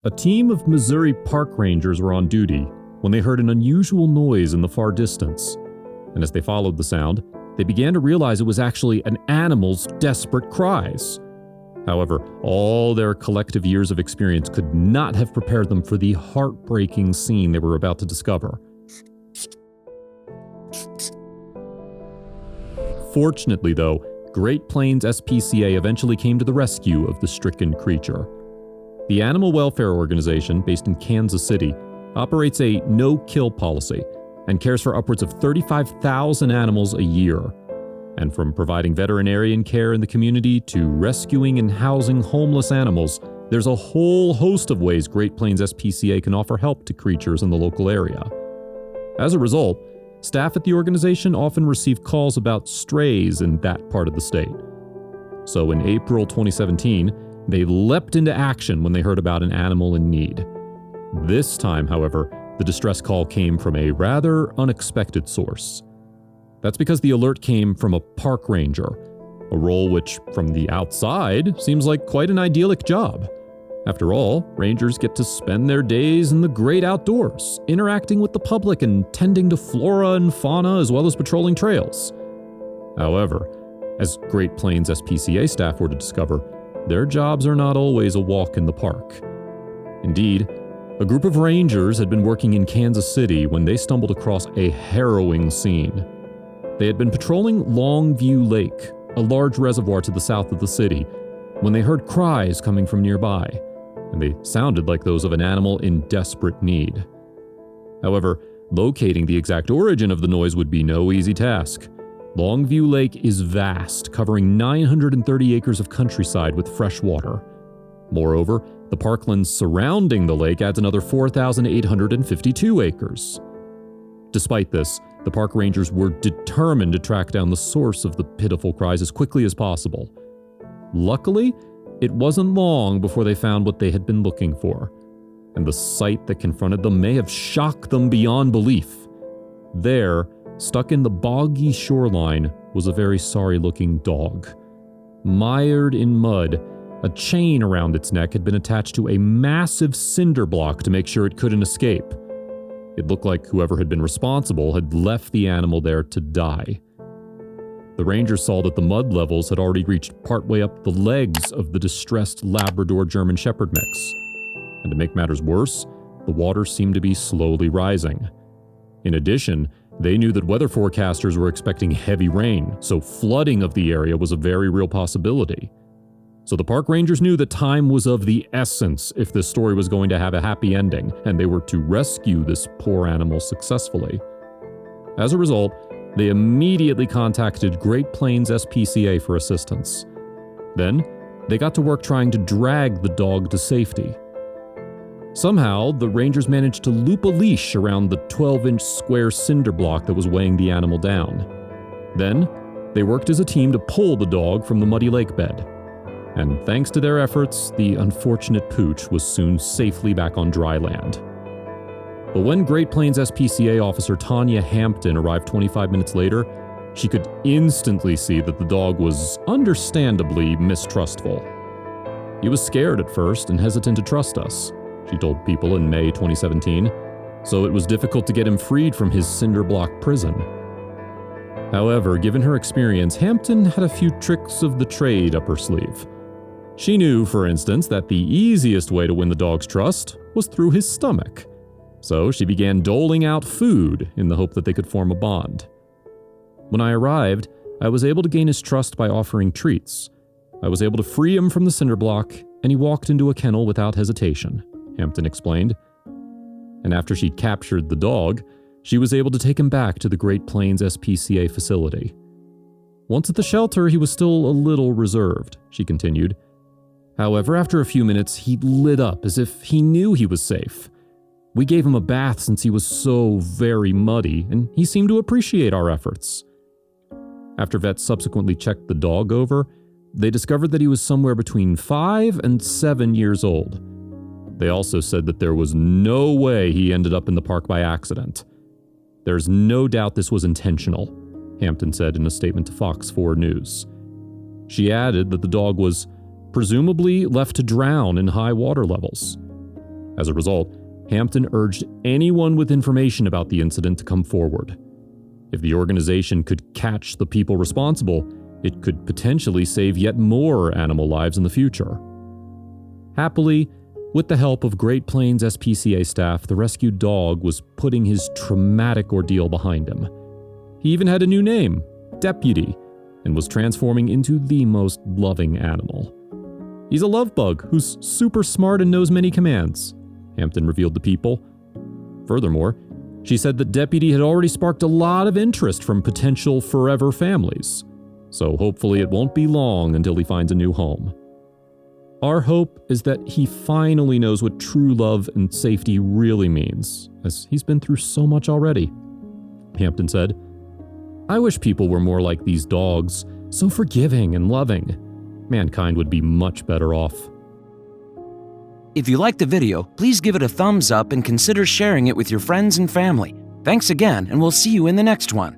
A team of Missouri park rangers were on duty when they heard an unusual noise in the far distance. And as they followed the sound, they began to realize it was actually an animal's desperate cries. However, all their collective years of experience could not have prepared them for the heartbreaking scene they were about to discover. Fortunately, though, Great Plains SPCA eventually came to the rescue of the stricken creature. The Animal Welfare Organization, based in Kansas City, operates a no-kill policy and cares for upwards of 35,000 animals a year. And from providing veterinarian care in the community to rescuing and housing homeless animals, there's a whole host of ways Great Plains SPCA can offer help to creatures in the local area. As a result, staff at the organization often receive calls about strays in that part of the state. So in April 2017, they leapt into action when they heard about an animal in need. This time, however, the distress call came from a rather unexpected source. That's because the alert came from a park ranger, a role which, from the outside, seems like quite an idyllic job. After all, rangers get to spend their days in the great outdoors, interacting with the public and tending to flora and fauna as well as patrolling trails. However, as Great Plains SPCA staff were to discover, their jobs are not always a walk in the park. Indeed, a group of rangers had been working in Kansas City when they stumbled across a harrowing scene. They had been patrolling Longview Lake, a large reservoir to the south of the city, when they heard cries coming from nearby, and they sounded like those of an animal in desperate need. However, locating the exact origin of the noise would be no easy task. Longview Lake is vast, covering 930 acres of countryside with fresh water. Moreover, the parklands surrounding the lake adds another 4,852 acres. Despite this, the park rangers were determined to track down the source of the pitiful cries as quickly as possible. Luckily, it wasn't long before they found what they had been looking for, and the sight that confronted them may have shocked them beyond belief. There, stuck in the boggy shoreline, was a very sorry-looking dog. Mired in mud, a chain around its neck had been attached to a massive cinder block to make sure it couldn't escape. It looked like whoever had been responsible had left the animal there to die. The rangers saw that the mud levels had already reached partway up the legs of the distressed Labrador German Shepherd mix. And to make matters worse, the water seemed to be slowly rising. In addition, they knew that weather forecasters were expecting heavy rain, so flooding of the area was a very real possibility. So the park rangers knew that time was of the essence if this story was going to have a happy ending, and they were to rescue this poor animal successfully. As a result, they immediately contacted Great Plains SPCA for assistance. Then, they got to work trying to drag the dog to safety. Somehow, the rangers managed to loop a leash around the 12-inch square cinder block that was weighing the animal down. Then, they worked as a team to pull the dog from the muddy lake bed. And thanks to their efforts, the unfortunate pooch was soon safely back on dry land. But when Great Plains SPCA officer Tanya Hampton arrived 25 minutes later, she could instantly see that the dog was understandably mistrustful. He was scared at first and hesitant to trust us, she told People in May 2017, so it was difficult to get him freed from his cinder block prison. However, given her experience, Hampton had a few tricks of the trade up her sleeve. She knew, for instance, that the easiest way to win the dog's trust was through his stomach. So she began doling out food in the hope that they could form a bond. When I arrived, I was able to gain his trust by offering treats. I was able to free him from the cinder block, and he walked into a kennel without hesitation, Hampton explained. And after she'd captured the dog, she was able to take him back to the Great Plains SPCA facility. Once at the shelter, he was still a little reserved, she continued. However, after a few minutes, he lit up as if he knew he was safe. We gave him a bath since he was so very muddy, and he seemed to appreciate our efforts. After vets subsequently checked the dog over, they discovered that he was somewhere between 5 and 7 years old. They also said that there was no way he ended up in the park by accident. There's no doubt this was intentional, Hampton said in a statement to Fox 4 News. She added that the dog was presumably left to drown in high water levels. As a result, Hampton urged anyone with information about the incident to come forward. If the organization could catch the people responsible, it could potentially save yet more animal lives in the future. Happily, with the help of Great Plains SPCA staff, the rescued dog was putting his traumatic ordeal behind him. He even had a new name, Deputy, and was transforming into the most loving animal. He's a love bug who's super smart and knows many commands, Hampton revealed to People. Furthermore, she said that Deputy had already sparked a lot of interest from potential forever families, so hopefully it won't be long until he finds a new home. Our hope is that he finally knows what true love and safety really means, as he's been through so much already. Hampton said, "I wish people were more like these dogs, so forgiving and loving. Mankind would be much better off." If you liked the video, please give it a thumbs up and consider sharing it with your friends and family. Thanks again, and we'll see you in the next one.